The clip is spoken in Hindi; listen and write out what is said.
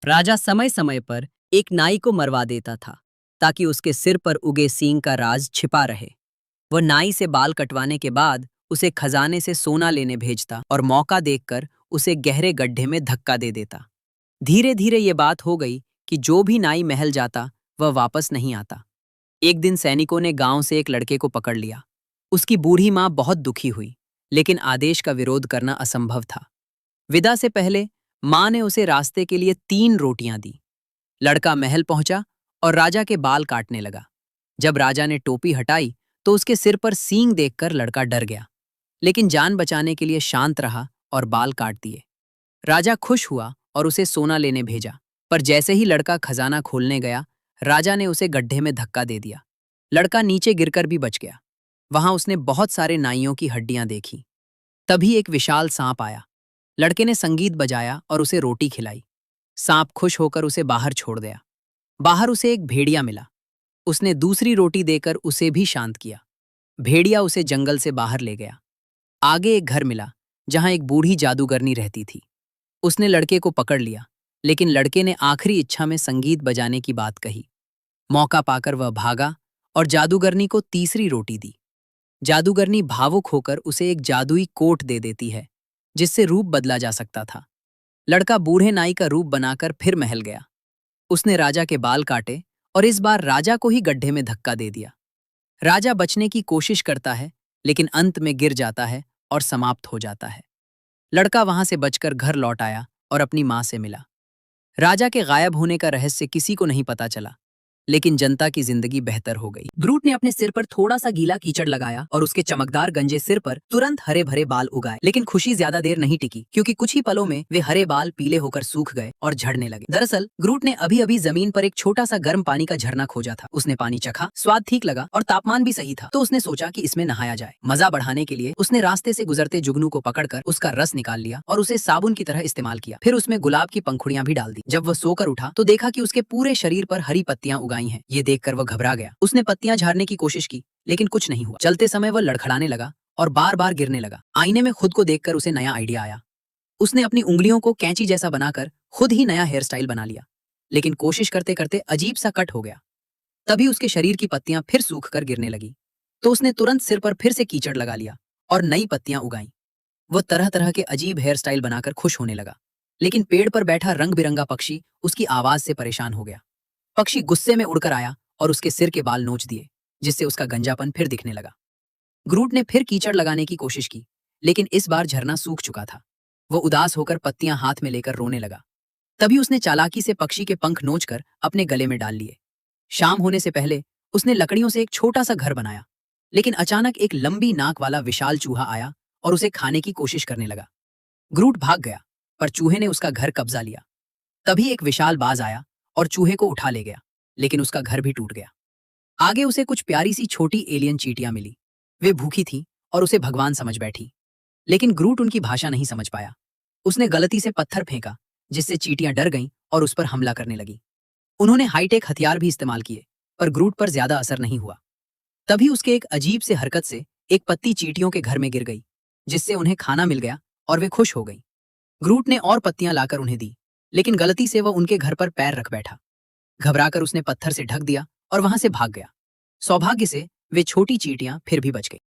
राजा समय समय पर एक नाई को मरवा देता था ताकि उसके सिर पर उगे सींग का राज छिपा रहे। वह नाई से बाल कटवाने के बाद उसे खजाने से सोना लेने भेजता और मौका देखकर उसे गहरे गड्ढे में धक्का दे देता। धीरे धीरे ये बात हो गई कि जो भी नाई महल जाता वह वापस नहीं आता। एक दिन सैनिकों ने गांव से एक लड़के को पकड़ लिया। उसकी बूढ़ी माँ बहुत दुखी हुई, लेकिन आदेश का विरोध करना असंभव था। विदा से पहले माँ ने उसे रास्ते के लिए 3 रोटियां दी। लड़का महल पहुंचा और राजा के बाल काटने लगा। जब राजा ने टोपी हटाई तो उसके सिर पर सींग देखकर लड़का डर गया, लेकिन जान बचाने के लिए शांत रहा और बाल काट दिए। राजा खुश हुआ और उसे सोना लेने भेजा, पर जैसे ही लड़का खजाना खोलने गया, राजा ने उसे गड्ढे में धक्का दे दिया। लड़का नीचे गिरकर भी बच गया। वहां उसने बहुत सारे नाइयों की हड्डियां देखी। तभी एक विशाल सांप आया। लड़के ने संगीत बजाया और उसे रोटी खिलाई। सांप खुश होकर उसे बाहर छोड़ दिया। बाहर उसे एक भेड़िया मिला। उसने दूसरी रोटी देकर उसे भी शांत किया। भेड़िया उसे जंगल से बाहर ले गया। आगे एक घर मिला जहां एक बूढ़ी जादूगरनी रहती थी। उसने लड़के को पकड़ लिया, लेकिन लड़के ने आखिरी इच्छा में संगीत बजाने की बात कही। मौका पाकर वह भागा और जादूगरनी को तीसरी रोटी दी। जादूगरनी भावुक होकर उसे एक जादुई कोट दे देती है, जिससे रूप बदला जा सकता था। लड़का बूढ़े नाई का रूप बनाकर फिर महल गया। उसने राजा के बाल काटे और इस बार राजा को ही गड्ढे में धक्का दे दिया। राजा बचने की कोशिश करता है, लेकिन अंत में गिर जाता है और समाप्त हो जाता है। लड़का वहां से बचकर घर लौट आया और अपनी मां से मिला। राजा के गायब होने का रहस्य किसी को नहीं पता चला, लेकिन जनता की जिंदगी बेहतर हो गई। ग्रूट ने अपने सिर पर थोड़ा सा गीला कीचड़ लगाया और उसके चमकदार गंजे सिर पर तुरंत हरे भरे बाल उगाए। लेकिन खुशी ज्यादा देर नहीं टिकी, क्योंकि कुछ ही पलों में वे हरे बाल पीले होकर सूख गए और झड़ने लगे। दरअसल ग्रूट ने अभी अभी जमीन पर एक छोटा सा गर्म पानी का झरना खोजा था। उसने पानी चखा, स्वाद ठीक लगा और तापमान भी सही था, तो उसने सोचा कि इसमें नहाया जाए। मजा बढ़ाने के लिए उसने रास्ते से गुजरते जुगनू को पकड़कर उसका रस निकाल लिया और उसे साबुन की तरह इस्तेमाल किया। फिर उसमें गुलाब की पंखुड़ियां भी डाल दी। जब वह सोकर उठा तो देखा कि उसके पूरे शरीर पर हरी पत्तियां उगाई हैं। ये देखकर वह घबरा गया। उसने पत्तियां झाड़ने की कोशिश की, लेकिन कुछ नहीं हुआ। चलते समय वह लड़खड़ाने लगा और बार बार गिरने लगा। आईने में खुद को देखकर उसे नया आइडिया आया। उसने अपनी उंगलियों को कैंची जैसा बनाकर खुद ही नया हेयर स्टाइल बना लिया, लेकिन कोशिश करते करते अजीब सा कट हो गया। तभी उसके शरीर की पत्तियां फिर सूख कर गिरने लगी, तो उसने तुरंत सिर पर फिर से कीचड़ लगा लिया और नई पत्तियां उगाई। वह तरह तरह के अजीब हेयर स्टाइल बनाकर खुश होने लगा, लेकिन पेड़ पर बैठा रंग बिरंगा पक्षी उसकी आवाज से परेशान हो गया। पक्षी गुस्से में उड़कर आया और उसके सिर के बाल नोच दिए, जिससे उसका गंजापन फिर दिखने लगा। ग्रूट ने फिर कीचड़ लगाने की कोशिश की, लेकिन इस बार झरना सूख चुका था। वो उदास होकर पत्तियां हाथ में लेकर रोने लगा। तभी उसने चालाकी से पक्षी के पंख नोचकर अपने गले में डाल लिए। शाम होने से पहले उसने लकड़ियों से एक छोटा सा घर बनाया, लेकिन अचानक एक लंबी नाक वाला विशाल चूहा आया और उसे खाने की कोशिश करने लगा। ग्रूट भाग गया, पर चूहे ने उसका घर कब्जा लिया। तभी एक विशाल बाज आया और चूहे को उठा ले गया, लेकिन उसका घर भी टूट गया। आगे उसे कुछ प्यारी सी छोटी एलियन चींटियां मिली। वे भूखी थीं और उसे भगवान समझ बैठी, लेकिन ग्रूट उनकी भाषा नहीं समझ पाया। उसने गलती से पत्थर फेंका, जिससे चींटियां डर गईं और उस पर हमला करने लगी। उन्होंने हाईटेक हथियार भी इस्तेमाल किए, पर ग्रूट पर ज्यादा असर नहीं हुआ। तभी उसके एक अजीब से हरकत से एक पत्ती चींटियों के घर में गिर गई, जिससे उन्हें खाना मिल गया और वे खुश हो गई। ग्रूट ने और पत्तियां लाकर उन्हें दी, लेकिन गलती से वह उनके घर पर पैर रख बैठा। घबराकर उसने पत्थर से ढक दिया और वहां से भाग गया। सौभाग्य से वे छोटी चींटियां फिर भी बच गई।